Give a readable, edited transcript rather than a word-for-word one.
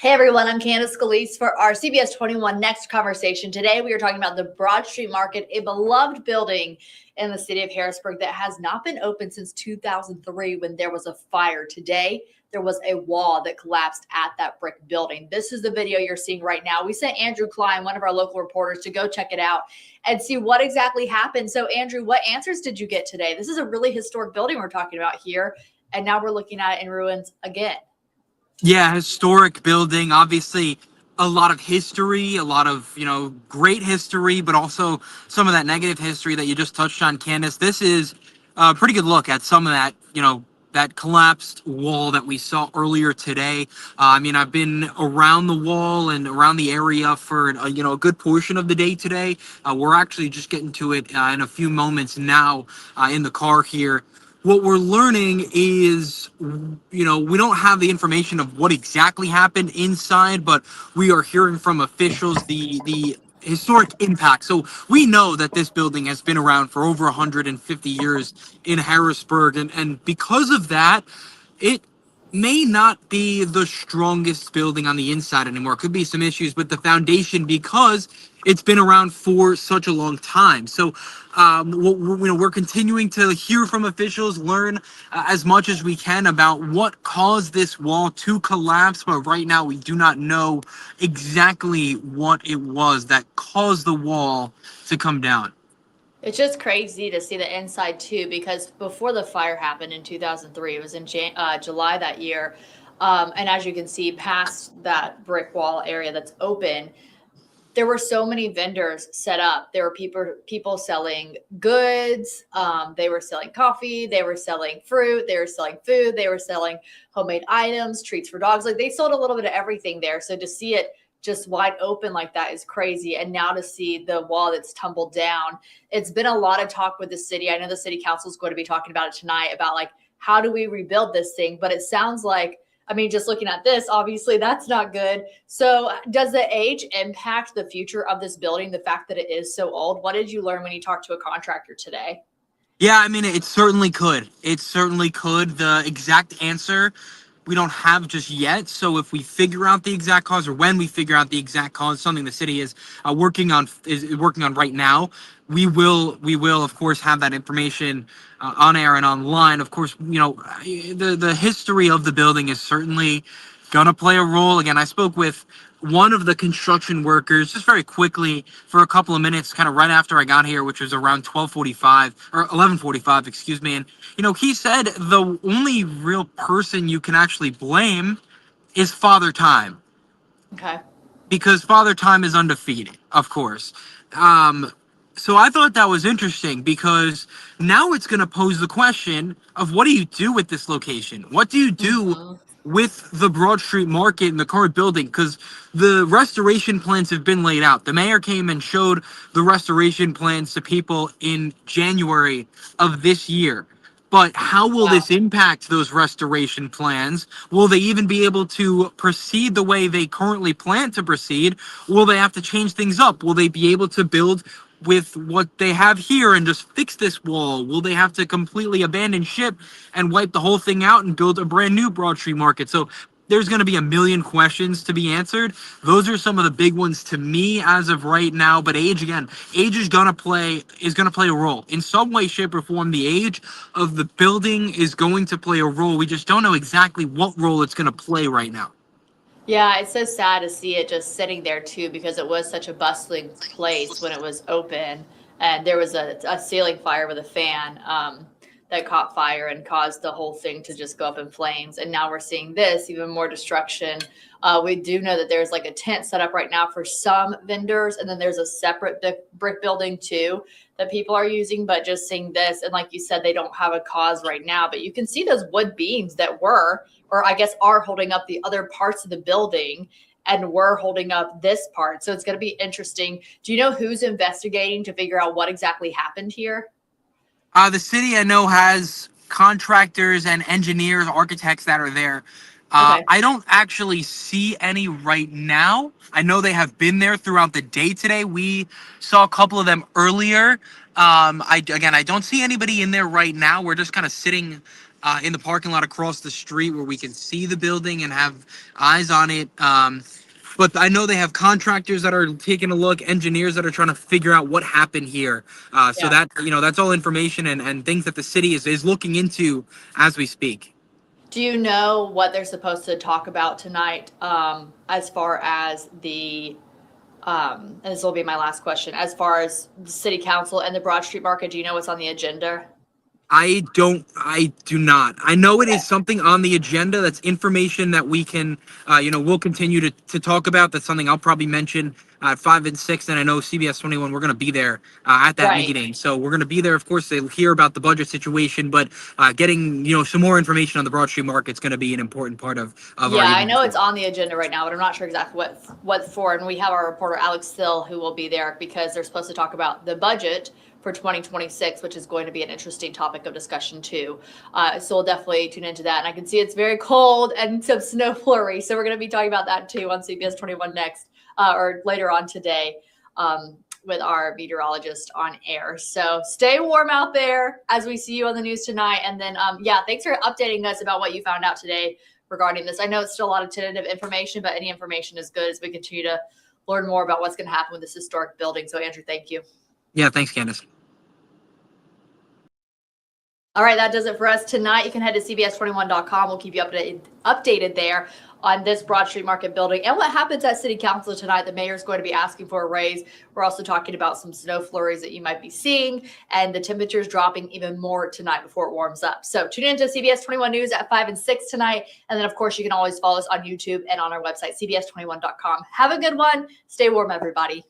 Hey everyone, I'm Candace Scalise for our CBS 21 Next conversation. Today we are talking about the Broad Street Market, a beloved building in the city of Harrisburg that has not been open since 2003 when there was a fire. Today, there was a wall that collapsed at that brick building. This is the video you're seeing right now. We sent Andrew Klein, one of our local reporters, to go check it out and see what exactly happened. So Andrew, what answers did you get today? This is a really historic building we're talking about here, and now we're looking at it in ruins again. Yeah, historic building, obviously a lot of history, a lot of, great history, but also some of that negative history that you just touched on, Candace. This is a pretty good look at some of that, that collapsed wall that we saw earlier today. I've been around the wall and around the area for, a good portion of the day today. We're actually just getting to it in a few moments now in the car here. What we're learning is, we don't have the information of what exactly happened inside, but we are hearing from officials the historic impact. So we know that this building has been around for over 150 years in Harrisburg, and because of that, it may not be the strongest building on the inside anymore. Could be some issues with the foundation because it's been around for such a long time. So, we're continuing to hear from officials, learn as much as we can about what caused this wall to collapse. But right now, we do not know exactly what it was that caused the wall to come down. It's just crazy to see the inside too, because before the fire happened in 2003, it was in July that year. And as you can see, past that brick wall area that's open, there were so many vendors set up. There were people selling goods. They were selling coffee. They were selling fruit. They were selling food. They were selling homemade items, treats for dogs. Like they sold a little bit of everything there. So to see it just wide open like that is crazy. And now to see the wall that's tumbled down, it's been a lot of talk with the city. I know the city council is going to be talking about it tonight about like, how do we rebuild this thing? But it sounds like, just looking at this, obviously that's not good. So does the age impact the future of this building, the fact that it is so old? What did you learn when you talked to a contractor today? Yeah, it certainly could. It certainly could. The exact answer we don't have just yet. So if we figure out the exact cause, or when we figure out the exact cause, something the city is working on right now, we will of course have that information on air and online. Of course, the history of the building is certainly gonna play a role. Again, I spoke with one of the construction workers just very quickly for a couple of minutes, kind of right after I got here, which was around 12:45 or 11:45, excuse me. And he said the only real person you can actually blame is Father Time, Okay. because Father Time is undefeated, of course. So I thought that was interesting because now it's going to pose the question of, what do you do with this location? What do you do Mhm. with the Broad Street Market and the current building? Because the restoration plans have been laid out. The mayor came and showed the restoration plans to people in January of this year. But how will Wow. this impact those restoration plans? Will they even be able to proceed the way they currently plan to proceed? Will they have to change things up? Will they be able to build with what they have here and just fix this wall? Will they have to completely abandon ship and wipe the whole thing out and build a brand new Broad Street Market? So there's going to be a million questions to be answered. Those are some of the big ones to me as of right now. But age is going to play a role in some way, shape, or form. The age of the building is going to play a role. We just don't know exactly what role it's going to play right now. Yeah, it's so sad to see it just sitting there too, because it was such a bustling place when it was open, and there was a ceiling fire with a fan that caught fire and caused the whole thing to just go up in flames. And now we're seeing this, even more destruction. We do know that there's like a tent set up right now for some vendors, and then there's a separate brick building too that people are using. But just seeing this, and like you said, they don't have a cause right now, but you can see those wood beams that were, or I guess are, holding up the other parts of the building, and we're holding up this part. So it's going to be interesting. Do you know who's investigating to figure out what exactly happened here? The city, I know, has contractors and engineers, architects that are there. Okay. I don't actually see any right now. I know they have been there throughout the day today. We saw a couple of them earlier. I don't see anybody in there right now. We're just kind of sitting in the parking lot across the street where we can see the building and have eyes on it. But I know they have contractors that are taking a look, engineers that are trying to figure out what happened here. So Yeah. that, that's all information and things that the city is looking into as we speak. Do you know what they're supposed to talk about tonight, as far as the, and this will be my last question, as far as the city council and the Broad Street Market, do you know what's on the agenda? I do not. I know it is something on the agenda. That's information that we can, we'll continue to talk about. That's something I'll probably mention at 5 and 6. And I know CBS 21, we're going to be there at that Right. meeting. So we're going to be there, of course, to hear about the budget situation, but getting, some more information on the Broad Street Market is going to be an important part of our Yeah, I evening. know it's on the agenda right now, but I'm not sure exactly what for. And we have our reporter Alex Still who will be there because they're supposed to talk about the budget for 2026, which is going to be an interesting topic of discussion too. So we'll definitely tune into that. And I can see it's very cold and some snow flurry. So we're going to be talking about that too on CBS 21 next, or later on today, with our meteorologist on air. So stay warm out there as we see you on the news tonight. And then, thanks for updating us about what you found out today regarding this. I know it's still a lot of tentative information, but any information is good as we continue to learn more about what's going to happen with this historic building. So Andrew, thank you. Yeah, thanks, Candace. All right, that does it for us tonight. You can head to cbs21.com. We'll keep you updated there on this Broad Street Market building and what happens at City Council tonight. The mayor's going to be asking for a raise. We're also talking about some snow flurries that you might be seeing and the temperatures dropping even more tonight before it warms up. So tune in to CBS 21 News at 5 and 6 tonight. And then, of course, you can always follow us on YouTube and on our website, cbs21.com. Have a good one. Stay warm, everybody.